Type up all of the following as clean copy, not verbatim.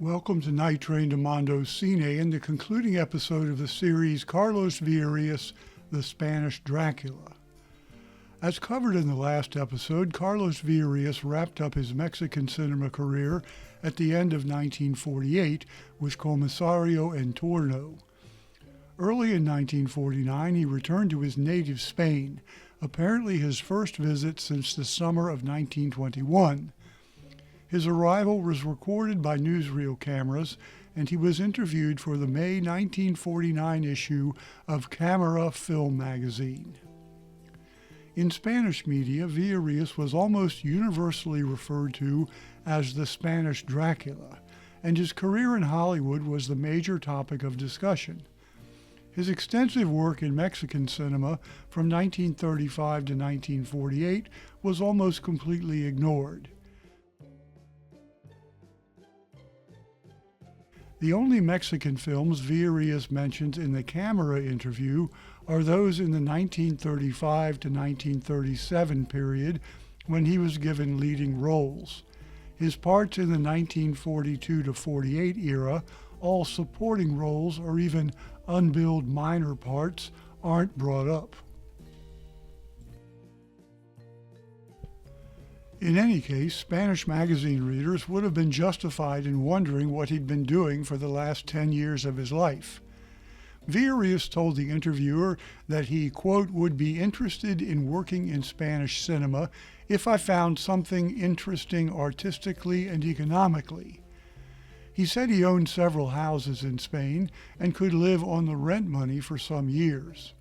Welcome to Night Train to Mondo Cine and the concluding episode of the series Carlos Villarías, The Spanish Dracula. As covered in the last episode, Carlos Villarías wrapped up his Mexican cinema career at the end of 1948 with Comisario en Torno. Early in 1949, he returned to his native Spain, apparently his first visit since the summer of 1921. His arrival was recorded by newsreel cameras, and he was interviewed for the May 1949 issue of Camera Film magazine. In Spanish media, Villarías was almost universally referred to as the Spanish Dracula, and his career in Hollywood was the major topic of discussion. His extensive work in Mexican cinema from 1935 to 1948 was almost completely ignored. The only Mexican films Villarías mentions in the Camera interview are those in the 1935 to 1937 period when he was given leading roles. His parts in the 1942 to 48 era, all supporting roles or even unbilled minor parts, aren't brought up. In any case, Spanish magazine readers would have been justified in wondering what he'd been doing for the last 10 years of his life. Villarías told the interviewer that he, quote, would be interested in working in Spanish cinema if I found something interesting artistically and economically. He said he owned several houses in Spain and could live on the rent money for some years.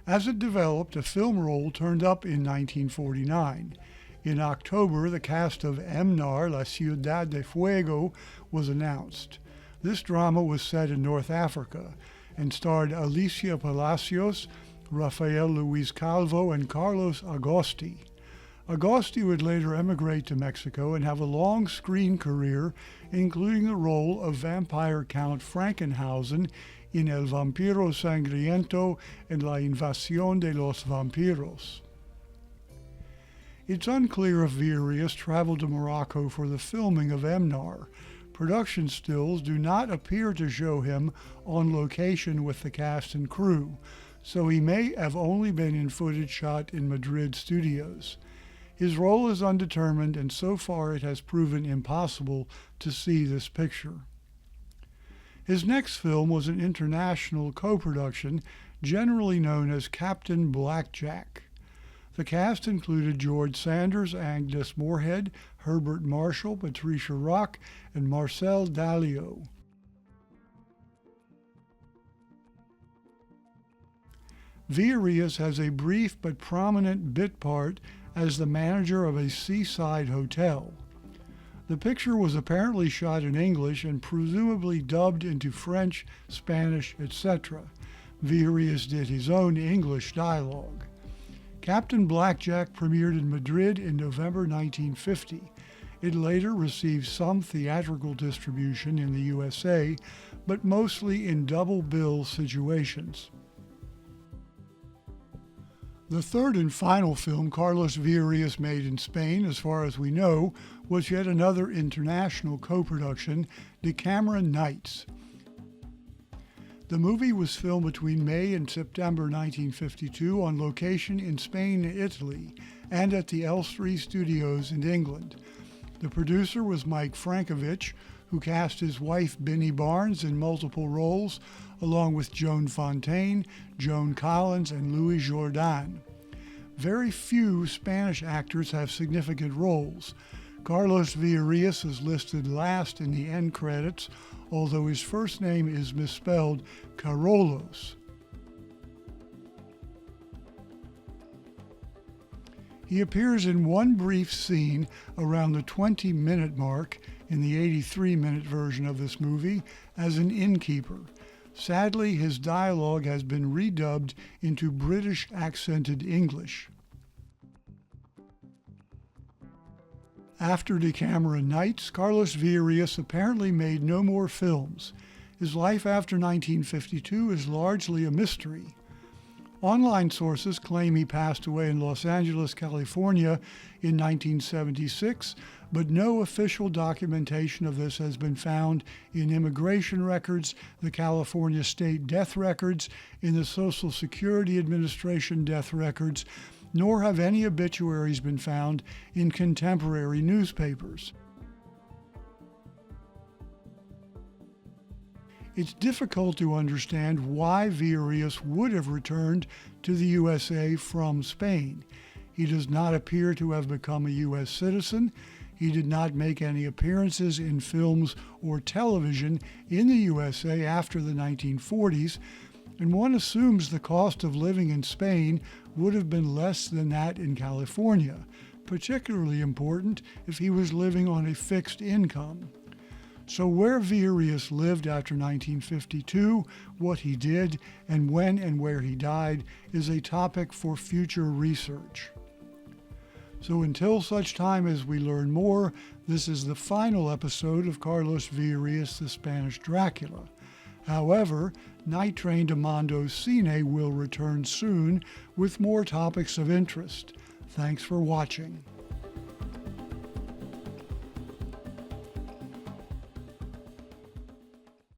As it developed, a film role turned up in 1949. In October, the cast of Emnar, La Ciudad de Fuego, was announced. This drama was set in North Africa and starred Alicia Palacios, Rafael Luis Calvo, and Carlos Agosti. Agosti would later emigrate to Mexico and have a long screen career, including the role of vampire Count Frankenhausen in El Vampiro Sangriento and La Invasión de los Vampiros. It's unclear if Villarías traveled to Morocco for the filming of Emnar. Production stills do not appear to show him on location with the cast and crew, so he may have only been in footage shot in Madrid studios. His role is undetermined, and so far it has proven impossible to see this picture. His next film was an international co-production, generally known as Captain Blackjack. The cast included George Sanders, Agnes Moorehead, Herbert Marshall, Patricia Rock, and Marcel Dalio. Villarías has a brief but prominent bit part as the manager of a seaside hotel. The picture was apparently shot in English and presumably dubbed into French, Spanish, etc. Villarías did his own English dialogue. Captain Blackjack premiered in Madrid in November 1950. It later received some theatrical distribution in the USA, but mostly in double bill situations. The third and final film Carlos Villarías made in Spain, as far as we know, was yet another international co-production, Decameron Nights. The movie was filmed between May and September 1952 on location in Spain and Italy, and at the Elstree Studios in England. The producer was Mike Frankovich, who cast his wife Binnie Barnes in multiple roles, along with Joan Fontaine, Joan Collins, and Louis Jourdan. very few Spanish actors have significant roles. Carlos Villarías is listed last in the end credits, although his first name is misspelled Carollos. He appears in one brief scene around the 20-minute mark in the 83-minute version of this movie as an innkeeper. Sadly, his dialogue has been redubbed into British accented English. After Decameron Nights, Carlos Villarías apparently made no more films. His life after 1952 is largely a mystery. Online sources claim he passed away in Los Angeles, California in 1976, but no official documentation of this has been found in immigration records, the California state death records, in the Social Security Administration death records, nor have any obituaries been found in contemporary newspapers. It's difficult to understand why Villarías would have returned to the USA from Spain. He does not appear to have become a U.S. citizen. He did not make any appearances in films or television in the USA after the 1940s, and one assumes the cost of living in Spain would have been less than that in California, particularly important if he was living on a fixed income. So where Villarías lived after 1952, what he did, and when and where he died is a topic for future research. So until such time as we learn more, this is the final episode of Carlos Villarías, the Spanish Dracula. However, Night Train to Mondo Cine will return soon with more topics of interest. Thanks for watching.